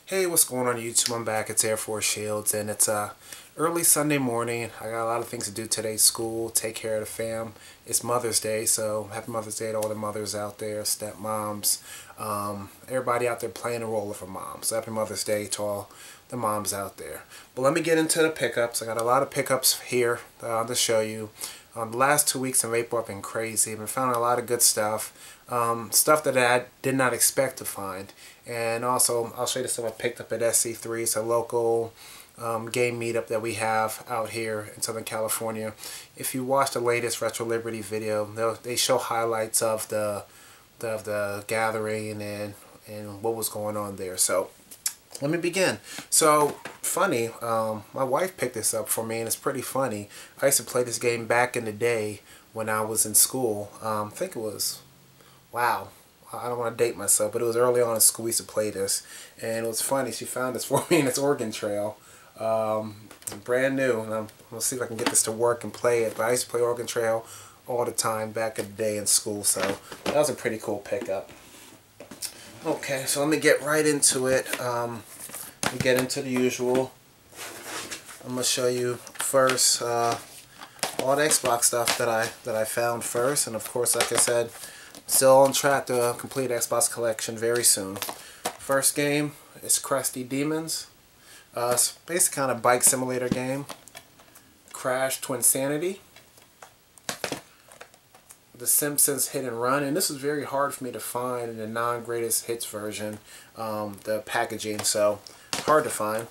Hey, what's going on YouTube? I'm back. It's Air Force Shields, and it's early Sunday morning. I got a lot of things to do today. School, take care of the fam. It's Mother's Day, so happy Mother's Day to all the mothers out there, stepmoms, everybody out there playing a role of a mom. So happy Mother's Day to all the moms out there. But let me get into the pickups. I got a lot of pickups here to show you. The last 2 weeks of April have been crazy. I've been finding a lot of good stuff. Stuff that I did not expect to find. And also, I'll show you the stuff I picked up at SC3. It's a local game meetup that we have out here in Southern California. If you watch the latest Retro Liberty video, they show highlights of the gathering and what was going on there. So let me begin. So, funny, my wife picked this up for me, and it's pretty funny. I used to play this game back in the day when I was in school. I think it was, wow, I don't want to date myself, but it was early on in school we used to play this. And it was funny, she found this for me in its Oregon Trail. Brand new, and I'm going to see if I can get this to work and play it. But I used to play Oregon Trail all the time back in the day in school, so that was a pretty cool pickup. Okay, so let me get right into it. We get into the usual. I'm gonna show you first all the Xbox stuff that I found first, and of course, like I said, still on track to complete Xbox collection very soon. First game is Crusty Demons. It's basically kind of bike simulator game. Crash Twinsanity. The Simpsons Hit and Run, and this is very hard for me to find in the non-greatest hits version, the packaging, so hard to find.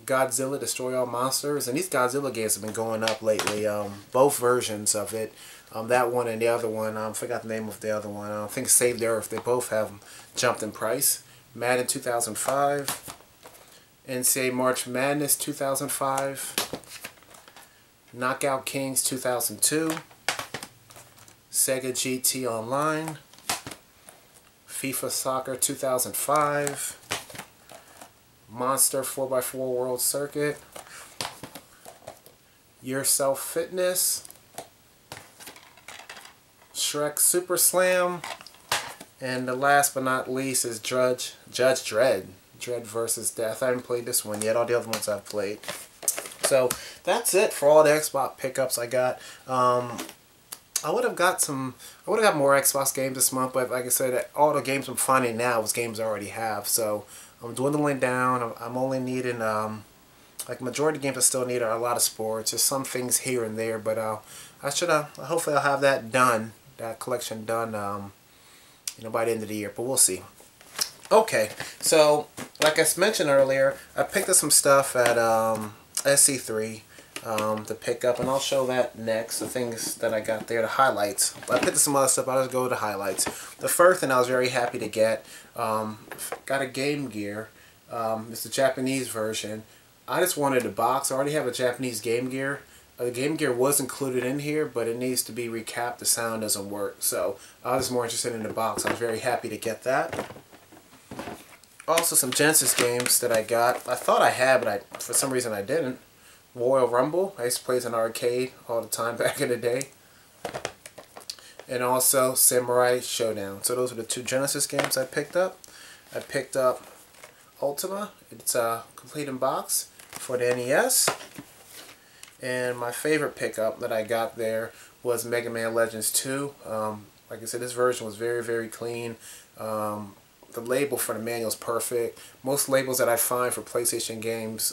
Godzilla Destroy All Monsters, and these Godzilla games have been going up lately, both versions of it, that one and the other one, I forgot the name of the other one, I think Save the Earth, they both have jumped in price. Madden 2005, NCAA March Madness 2005, Knockout Kings 2002, Sega GT Online, FIFA Soccer 2005, Monster 4x4 World Circuit, Yourself Fitness, Shrek Super Slam, and the last but not least is Judge Dredd. Dredd versus Death. I haven't played this one yet. All the other ones I've played. So that's it for all the Xbox pickups I got. I would have got more Xbox games this month, but like I said, all the games I'm finding now is games I already have. So I'm dwindling down. I'm only needing, like majority of games I still need are a lot of sports. There's some things here and there, but hopefully I'll have that done, that collection done, by the end of the year. But we'll see. Okay, so like I mentioned earlier, I picked up some stuff at SC3. To pick up, and I'll show that next, the things that I got there, the highlights. I picked up some other stuff, I'll just go to the highlights. The first thing I was very happy to get, got a Game Gear. It's the Japanese version. I just wanted a box. I already have a Japanese Game Gear. The Game Gear was included in here, but it needs to be recapped. The sound doesn't work, so I was more interested in the box. I was very happy to get that. Also some Genesis games that I got. I thought I had, but for some reason I didn't. Royal Rumble. I used to play as an arcade all the time back in the day. And also Samurai Showdown. So those are the two Genesis games I picked up. I picked up Ultima. It's a complete in box for the NES. And my favorite pickup that I got there was Mega Man Legends 2. Like I said, this version was very, very clean. The label for the manual is perfect. Most labels that I find for PlayStation games,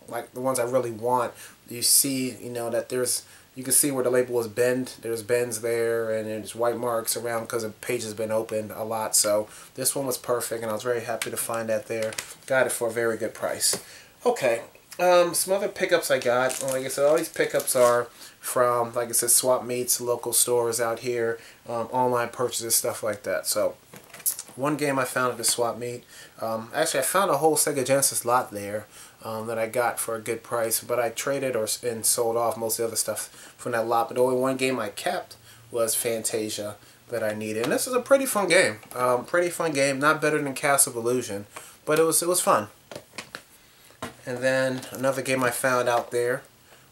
like the ones I really want, you see, that you can see where the label was bent. There's bends there, and there's white marks around because the page has been opened a lot. So this one was perfect, and I was very happy to find that there. Got it for a very good price. Okay, some other pickups I got. Like I said, all these pickups are from, like I said, swap meets, local stores out here, online purchases, stuff like that. So one game I found at the swap meet. Actually, I found a whole Sega Genesis lot there. That I got for a good price, but I traded and sold off most of the other stuff from that lot. But the only one game I kept was Fantasia that I needed, and this is a pretty fun game. Not better than Castle of Illusion, but it was fun. And then another game I found out there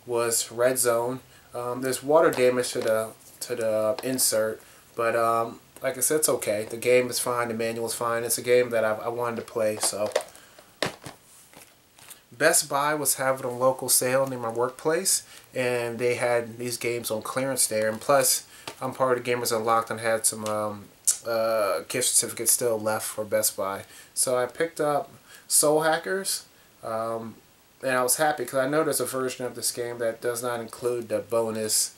was Red Zone. There's water damage to the insert, but like I said, it's okay. The game is fine. The manual is fine. It's a game that I wanted to play. So Best Buy was having a local sale near my workplace, and they had these games on clearance there. And plus, I'm part of the Gamers Unlocked and had some gift certificates still left for Best Buy. So I picked up Soul Hackers, and I was happy because I know there's a version of this game that does not include the bonus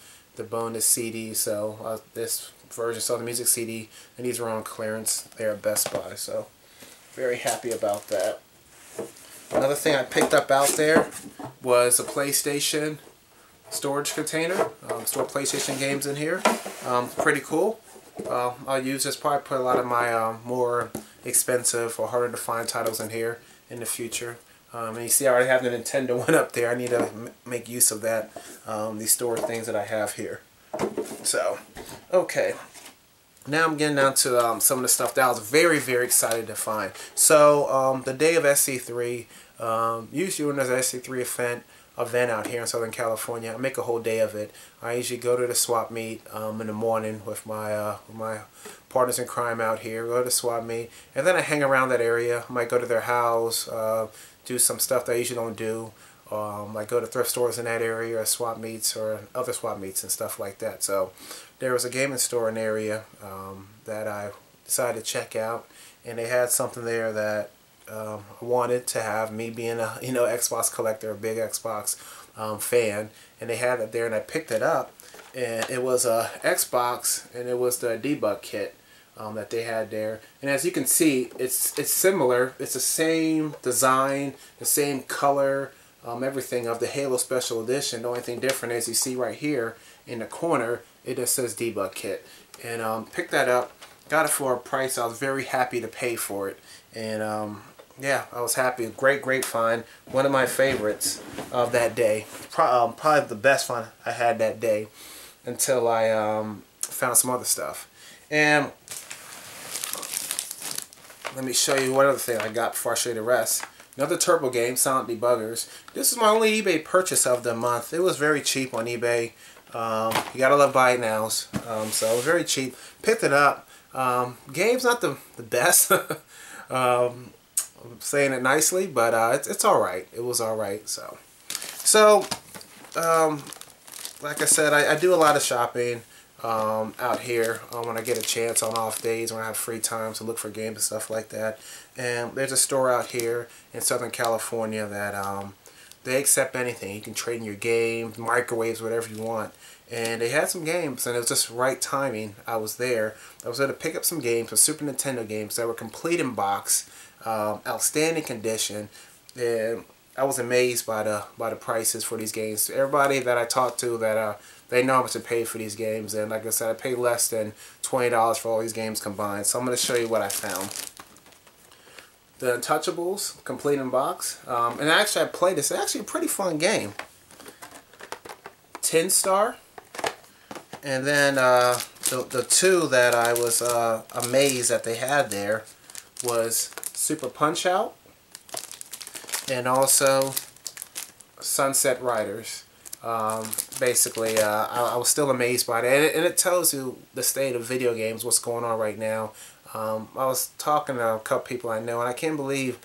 CD. So this version, so the music CD, and these are on clearance there at Best Buy. So very happy about that. Another thing I picked up out there was a PlayStation storage container. Store PlayStation games in here. Pretty cool. I'll use this, probably put a lot of my more expensive or harder to find titles in here in the future. And you see I already have the Nintendo one up there. I need to make use of that, these storage things that I have here. So, okay. Now I'm getting down to some of the stuff that I was very, very excited to find. So the day of SC3, usually when there's an SC3 event out here in Southern California, I make a whole day of it. I usually go to the swap meet in the morning with my partners in crime out here, go to the swap meet, and then I hang around that area. I might go to their house, do some stuff that I usually don't do. Like go to thrift stores in that area, or swap meets, or other swap meets and stuff like that. So there was a gaming store in the area that I decided to check out, and they had something there that I wanted to have. Me being a Xbox collector, a big Xbox fan, and they had it there, and I picked it up, and it was a Xbox, and it was the debug kit that they had there. And as you can see, it's similar. It's the same design, the same color. Everything of the Halo Special Edition. The only thing different is you see right here in the corner, it just says debug kit. And picked that up, got it for a price I was very happy to pay for it. And yeah, I was happy. Great find. One of my favorites of that day. Probably the best find I had that day until I found some other stuff. And let me show you one other thing I got before I show you the rest. Another Turbo game, Silent Debuggers. This is my only eBay purchase of the month. It was very cheap on eBay. You gotta love buy nows. So it was very cheap. Picked it up. Game's not the best. I'm saying it nicely, but it's alright. It was alright. So like I said, I do a lot of shopping out here when I get a chance on off days, when I have free time to look for games and stuff like that. And there's a store out here in Southern California that they accept anything. You can trade in your games, microwaves, whatever you want. And they had some games, and it was just right timing. I was there. I was there to pick up some games, some Super Nintendo games that were complete in box, outstanding condition, and I was amazed by the prices for these games. Everybody that I talked to, that they know how much to pay for these games, and like I said, I paid less than $20 for all these games combined. So I'm going to show you what I found. The Untouchables, complete in box, and actually I played this. It's actually a pretty fun game. Tin Star, and then the two that I was amazed that they had there was Super Punch-Out and also Sunset Riders. Basically, I was still amazed by it, and it tells you the state of video games, what's going on right now. I was talking to a couple people I know, and I can't believe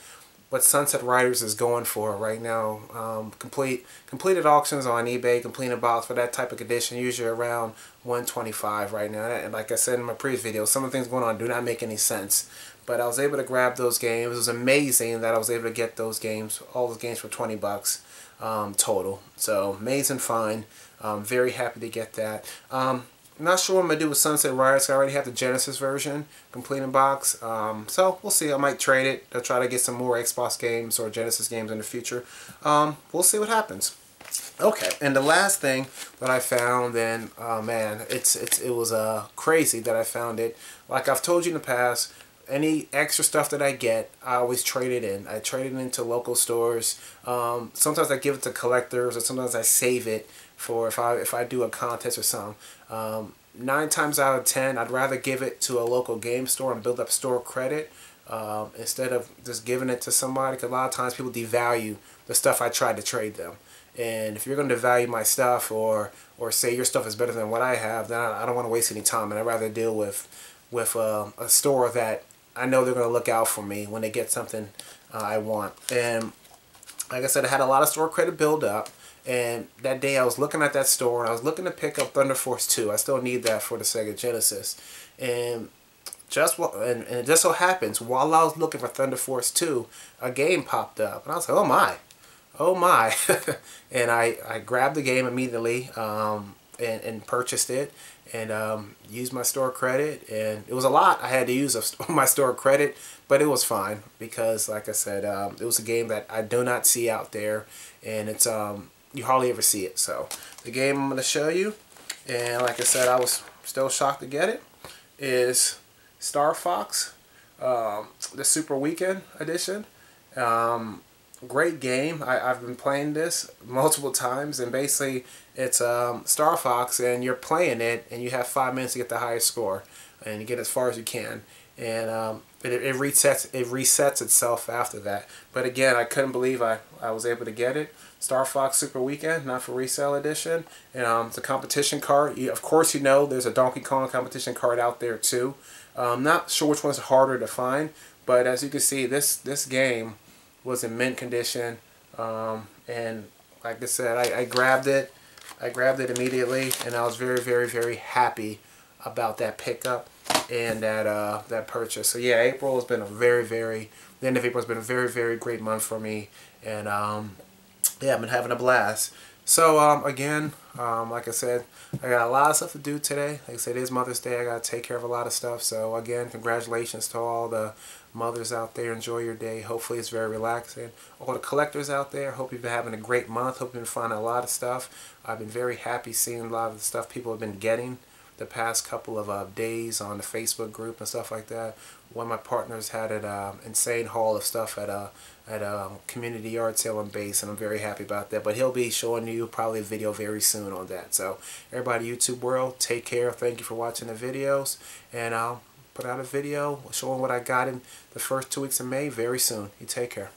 what Sunset Riders is going for right now. Completed auctions on eBay, completed box for that type of condition, usually around $125 right now. And like I said in my previous video, some of the things going on do not make any sense. But I was able to grab those games. It was amazing that I was able to get those games, all those games for 20 bucks total. So amazing find. Very happy to get that. I'm not sure what I'm going to do with Sunset Riders. I already have the Genesis version, complete in box. So we'll see. I might trade it. I'll try to get some more Xbox games or Genesis games in the future. We'll see what happens. Okay, and the last thing that I found, and man, it was crazy that I found it. Like I've told you in the past, any extra stuff that I get, I always trade it in. I trade it into local stores. Sometimes I give it to collectors, or sometimes I save it for if I do a contest or something. 9 times out of 10, I'd rather give it to a local game store and build up store credit instead of just giving it to somebody. Because a lot of times people devalue the stuff I tried to trade them. And if you're going to devalue my stuff or say your stuff is better than what I have, then I don't want to waste any time, and I'd rather deal with with a store that I know they're going to look out for me when they get something I want. And like I said, I had a lot of store credit build up. And that day I was looking at that store and I was looking to pick up Thunder Force 2. I still need that for the Sega Genesis. And it just so happens, while I was looking for Thunder Force 2, a game popped up. And I was like, oh my. Oh my. And I grabbed the game immediately and purchased it. And used my store credit. And it was a lot I had to use of my store credit. But it was fine. Because, like I said, it was a game that I do not see out there. And it's... you hardly ever see it. So the game I'm going to show you, and like I said, I was still shocked to get it, is Star Fox, the Super Weekend Edition. Great game. I've been playing this multiple times, and basically it's Star Fox, and you're playing it, and you have 5 minutes to get the highest score, and you get as far as you can. And it resets itself after that. But again, I couldn't believe I was able to get it. Star Fox Super Weekend, not for resale edition. And it's a competition card. Of course, you know there's a Donkey Kong competition card out there too. Not sure which one's harder to find, but as you can see, this game was in mint condition. And like I said, I grabbed it. I grabbed it immediately, and I was very, very, very happy about that pickup and that purchase. So yeah, April has been the end of April has been a very, very great month for me, and yeah, I've been having a blast. So again, like I said, I got a lot of stuff to do today. Like I said, it is Mother's Day. I got to take care of a lot of stuff. So again, congratulations to all the mothers out there. Enjoy your day. Hopefully it's very relaxing. All the collectors out there, hope you've been having a great month. Hope you've been finding a lot of stuff. I've been very happy seeing a lot of the stuff people have been getting the past couple of days on the Facebook group and stuff like that. One of my partners had an insane haul of stuff at a community yard sale on base, and I'm very happy about that. But he'll be showing you probably a video very soon on that. So everybody, YouTube world, take care. Thank you for watching the videos, and I'll put out a video showing what I got in the first 2 weeks of May very soon. You take care.